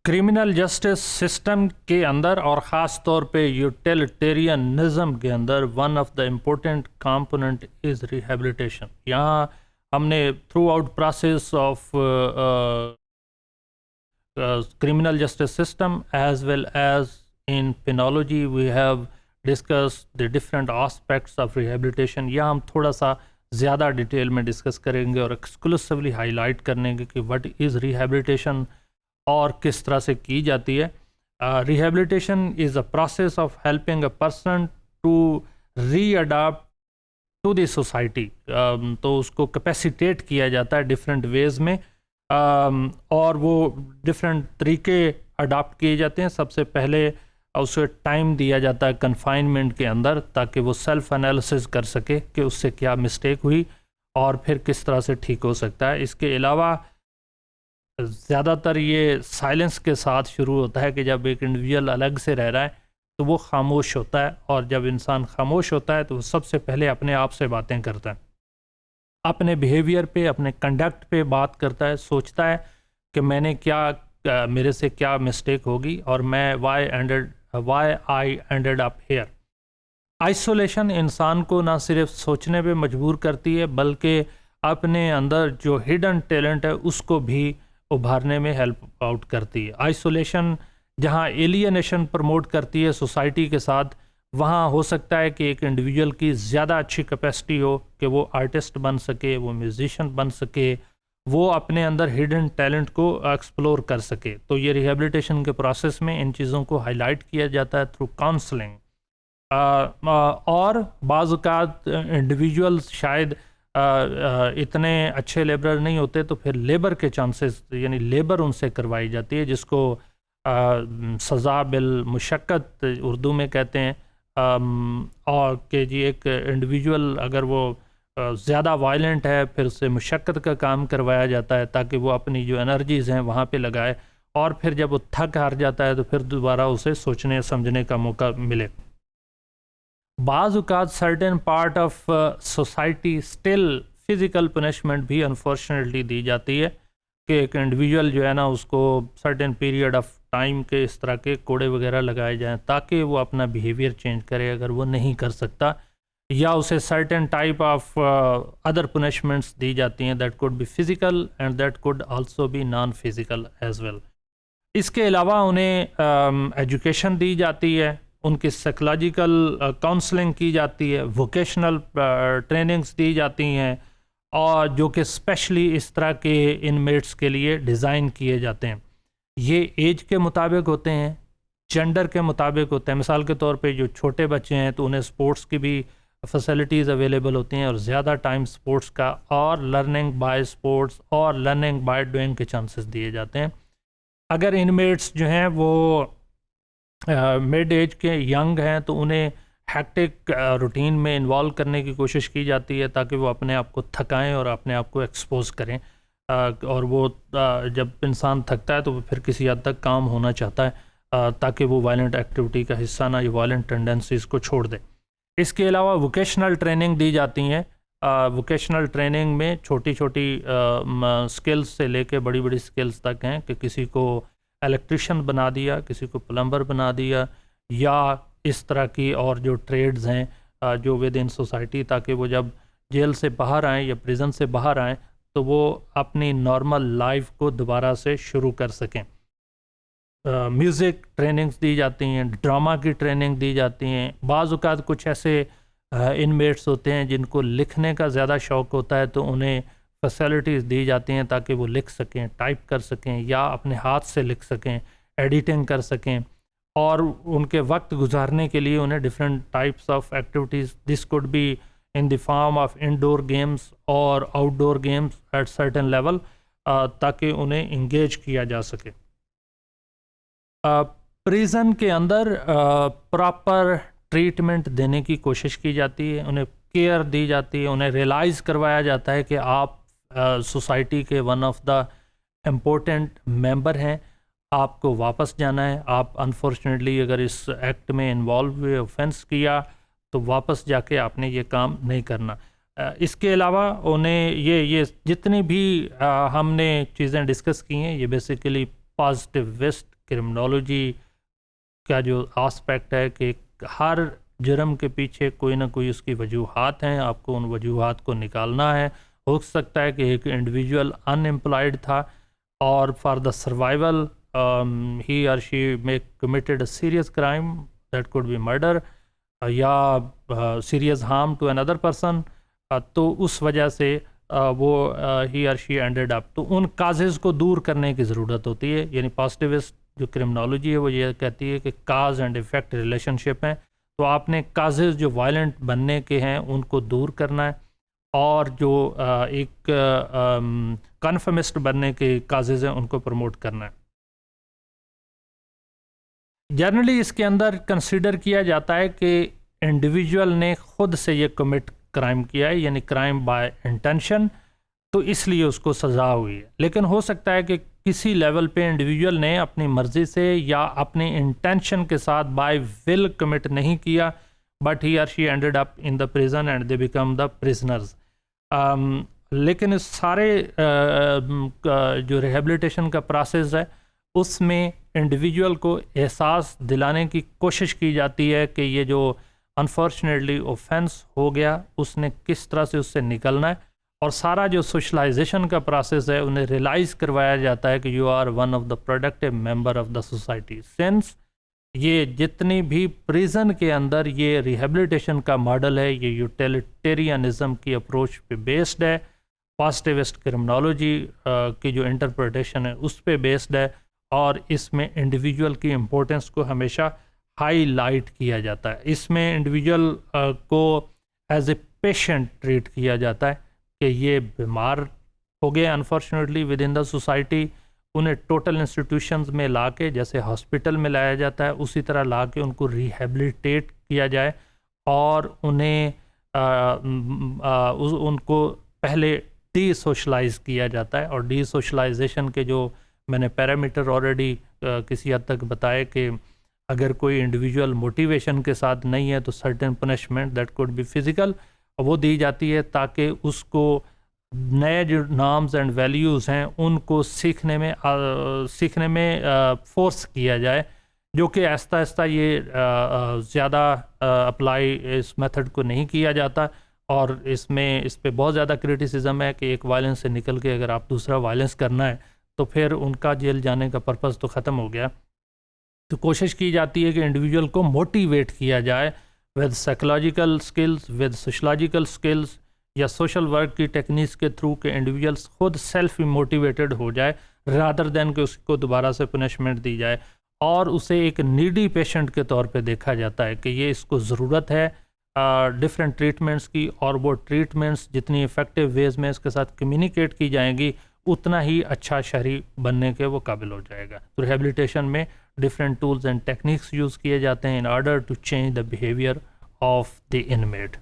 Criminal justice system کے اندر اور خاص طور پہ یوٹیلیٹیرینزم کے اندر one of the important component is rehabilitation. یہاں ہم نے throughout process of criminal justice system as well as in penology we have discussed the different aspects of rehabilitation. یا ہم تھوڑا سا زیادہ ڈیٹیل میں ڈسکس کریں گے اور ایکسکلوسیولی ہائی لائٹ کریں گے کہ وٹ از ریہیبلیٹیشن اور کس طرح سے کی جاتی ہے. Rehabilitation is a process of helping a person to readapt to the society. تو اس کو کیپیسیٹیٹ کیا جاتا ہے ڈفرینٹ ویز میں اور وہ ڈفرینٹ طریقے اڈاپٹ کیے جاتے ہیں. سب سے پہلے اسے ٹائم دیا جاتا ہے کنفائنمنٹ کے اندر تاکہ وہ سیلف انالیسس کر سکے کہ اس سے کیا مسٹیک ہوئی اور پھر کس طرح سے ٹھیک ہو سکتا ہے. اس کے علاوہ زیادہ تر یہ سائلنس کے ساتھ شروع ہوتا ہے کہ جب ایک انڈیویجول الگ سے رہ رہا ہے تو وہ خاموش ہوتا ہے، اور جب انسان خاموش ہوتا ہے تو وہ سب سے پہلے اپنے آپ سے باتیں کرتا ہے، اپنے بیہیویئر پہ، اپنے کنڈکٹ پہ بات کرتا ہے، سوچتا ہے کہ میں نے کیا، میرے سے کیا مسٹیک ہوگی اور میں why I ended up here. Isolation انسان کو نہ صرف سوچنے پہ مجبور کرتی ہے بلکہ اپنے اندر جو ہڈن ٹیلنٹ ہے اس کو بھی ابھارنے میں ہیلپ آؤٹ کرتی ہے. آئسولیشن جہاں ایلینیشن پروموٹ کرتی ہے سوسائٹی کے ساتھ، وہاں ہو سکتا ہے کہ ایک انڈیویجول کی زیادہ اچھی کیپیسٹی ہو کہ وہ آرٹسٹ بن سکے، وہ میوزیشین بن سکے، وہ اپنے اندر ہڈن ٹیلنٹ کو ایکسپلور کر سکے. تو یہ ریہیبلیٹیشن کے پروسیس میں ان چیزوں کو ہائی لائٹ کیا جاتا ہے تھرو کاؤنسلنگ. اور بعض اوقات انڈیویجولز شاید اتنے اچھے لیبرر نہیں ہوتے تو پھر لیبر کے چانسز، یعنی لیبر ان سے کروائی جاتی ہے، جس کو سزا بالمشقت اردو میں کہتے ہیں. اور کہ جی ایک انڈیویجول اگر وہ زیادہ وائلنٹ ہے پھر اسے مشقت کا کام کروایا جاتا ہے تاکہ وہ اپنی جو انرجیز ہیں وہاں پہ لگائے، اور پھر جب وہ تھک ہار جاتا ہے تو پھر دوبارہ اسے سوچنے سمجھنے کا موقع ملے. بعض اوقات certain part of society still physical punishment بھی انفارچونیٹلی دی جاتی ہے کہ ایک انڈیویجول جو ہے نا اس کو سرٹن پیریڈ آف ٹائم کے اس طرح کے کوڑے وغیرہ لگائے جائیں تاکہ وہ اپنا بیہیویئر چینج کرے اگر وہ نہیں کر سکتا، یا اسے certain type of other punishments دی جاتی ہیں that could be physical and that could also be non physical as well. اس کے علاوہ انہیں ایجوکیشن دی جاتی ہے، ان کی سائیکولوجیکل کاؤنسلنگ کی جاتی ہے، ووکیشنل ٹریننگز دی جاتی ہیں، اور جو کہ اسپیشلی اس طرح کے انمیٹس کے لیے ڈیزائن کیے جاتے ہیں. یہ ایج کے مطابق ہوتے ہیں، جینڈر کے مطابق ہوتے ہیں. مثال کے طور پہ جو چھوٹے بچے ہیں تو انہیں سپورٹس کی بھی فیسلٹیز اویلیبل ہوتی ہیں اور زیادہ ٹائم سپورٹس کا اور لرننگ بائی سپورٹس اور لرننگ بائی ڈوئنگ کے چانسز دیے جاتے ہیں. اگر انمیٹس جو ہیں وہ مڈ ایج کے ینگ ہیں تو انہیں ہیکٹک روٹین میں انوالو کرنے کی کوشش کی جاتی ہے تاکہ وہ اپنے آپ کو تھکائیں اور اپنے آپ کو ایکسپوز کریں. اور وہ جب انسان تھکتا ہے تو وہ پھر کسی حد تک کام ہونا چاہتا ہے تاکہ وہ وائلنٹ ایکٹیویٹی کا حصہ نہ، یہ وائلنٹ ٹینڈنسیز کو چھوڑ دے. اس کے علاوہ ووکیشنل ٹریننگ دی جاتی ہیں. ووکیشنل ٹریننگ میں چھوٹی چھوٹی سکلز سے لے کے بڑی بڑی سکلز تک ہیں کہ کسی کو الیکٹریشین بنا دیا، کسی کو پلمبر بنا دیا، یا اس طرح کی اور جو ٹریڈز ہیں جو ود ان سوسائٹی، تاکہ وہ جب جیل سے باہر آئیں یا پریزن سے باہر آئیں تو وہ اپنی نارمل لائف کو دوبارہ سے شروع کر سکیں. میوزک ٹریننگز دی جاتی ہیں، ڈرامہ کی ٹریننگ دی جاتی ہیں. بعض اوقات کچھ ایسے انمیٹس ہوتے ہیں جن کو لکھنے کا زیادہ شوق ہوتا ہے تو انہیں فیسلٹیز دی جاتی ہیں تاکہ وہ لکھ سکیں، ٹائپ کر سکیں، یا اپنے ہاتھ سے لکھ سکیں، ایڈیٹنگ کر سکیں. اور ان کے وقت گزارنے کے لیے انہیں different types of activities, this could be in the form of indoor games اور outdoor games at certain level تاکہ انہیں انگیج کیا جا سکے. پریزن کے اندر پراپر ٹریٹمنٹ دینے کی کوشش کی جاتی ہے، انہیں کیئر دی جاتی ہے، انہیں ریئلائز کروایا جاتا ہے کہ آپ سوسائٹی کے ون آف دا امپورٹنٹ ممبر ہیں، آپ کو واپس جانا ہے. آپ انفارچونیٹلی اگر اس ایکٹ میں انوالو ہوئے، اوفینس کیا، تو واپس جا کے آپ نے یہ کام نہیں کرنا. اس کے علاوہ انہیں یہ جتنی بھی ہم نے چیزیں ڈسکس کی ہیں یہ بیسیکلی پازیٹیو ویسٹ کرمنالوجی کا جو آسپیکٹ ہے کہ ہر جرم کے پیچھے کوئی نہ کوئی اس کی وجوہات ہیں، آپ کو ان وجوہات کو نکالنا ہے. ہو سکتا ہے کہ ایک انڈیویجول ان امپلائڈ تھا اور for the survival he or she may committed a serious crime that could be murder یا serious harm to another person، تو اس وجہ سے وہ ہی اور شی اینڈیڈ اپ. تو ان کازز کو دور کرنے کی ضرورت ہوتی ہے. یعنی پازیٹیوسٹ جو کرمنالوجی ہے وہ یہ کہتی ہے کہ کاز اینڈ افیکٹ ریلیشن شپ ہیں، تو آپ نے کازز جو وائلنٹ بننے کے ہیں ان کو دور کرنا ہے، اور جو ایک کنفرمسٹ بننے کے کازز ہیں ان کو پروموٹ کرنا ہے. جنرلی اس کے اندر کنسیڈر کیا جاتا ہے کہ انڈیویجول نے خود سے یہ کمٹ کرائم کیا ہے، یعنی کرائم بائی انٹینشن، تو اس لیے اس کو سزا ہوئی ہے. لیکن ہو سکتا ہے کہ کسی لیول پہ انڈیویجول نے اپنی مرضی سے یا اپنی انٹینشن کے ساتھ بائی ول کمٹ نہیں کیا، but he or she ended up in the prison and they became the prisoners. لیکن اس سارے جو ریہیبلیٹیشن کا پروسیس ہے اس میں انڈیویجول کو احساس دلانے کی کوشش کی جاتی ہے کہ یہ جو انفارچونیٹلی اوفینس ہو گیا اس نے کس طرح سے اس سے نکلنا ہے، اور سارا جو سوشلائزیشن کا پروسیس ہے انہیں ریلائز کروایا جاتا ہے کہ you are one of the productive member of the society. Since یہ جتنی بھی پریزن کے اندر یہ ریہیبلیٹیشن کا ماڈل ہے یہ یوٹیلیٹیرینزم کی اپروچ پہ بیسڈ ہے، پازیٹیوسٹ کرمنالوجی کی جو انٹرپریٹیشن ہے اس پہ بیسڈ ہے، اور اس میں انڈیویجول کی امپورٹنس کو ہمیشہ ہائی لائٹ کیا جاتا ہے. اس میں انڈیویجول کو ایز اے پیشنٹ ٹریٹ کیا جاتا ہے کہ یہ بیمار ہو گئے unfortunately with in the society, انہیں ٹوٹل انسٹیٹیوشنز میں لا کے جیسے ہاسپٹل میں لایا جاتا ہے اسی طرح لا کے ان کو ریہیبلیٹیٹ کیا جائے، اور انہیں ان کو پہلے ڈی سوشلائز کیا جاتا ہے. اور ڈی سوشلائزیشن کے جو میں نے پیرامیٹر آلریڈی کسی حد تک بتائے کہ اگر کوئی انڈیویجول موٹیویشن کے ساتھ نہیں ہے تو certain punishment that could be physical وہ دی جاتی ہے تاکہ اس کو نئے جو نارمز اینڈ ویلیوز ہیں ان کو سیکھنے میں فورس کیا جائے، جو کہ آہستہ آہستہ یہ زیادہ اپلائی اس میتھڈ کو نہیں کیا جاتا. اور اس پہ بہت زیادہ کرٹیسزم ہے کہ ایک وائلنس سے نکل کے اگر آپ دوسرا وائلنس کرنا ہے تو پھر ان کا جیل جانے کا پرپز تو ختم ہو گیا. تو کوشش کی جاتی ہے کہ انڈیویجول کو موٹیویٹ کیا جائے with psychological skills, with sociological skills یا سوشل ورک کی ٹیکنیکس کے تھرو کہ انڈیویجولس خود سیلف موٹیویٹڈ ہو جائے رادر دین کہ اس کو دوبارہ سے پنشمنٹ دی جائے. اور اسے ایک نیڈی پیشنٹ کے طور پہ دیکھا جاتا ہے کہ یہ اس کو ضرورت ہے ڈفرینٹ ٹریٹمنٹس کی، اور وہ ٹریٹمنٹس جتنی افیکٹو ویز میں اس کے ساتھ کمیونیکیٹ کی جائیں گی اتنا ہی اچھا شہری بننے کے وہ قابل ہو جائے گا. تو ریہیبلیٹیشن میں different tools and techniques use کیے جاتے ہیں in order to change the behaviour of the inanimate.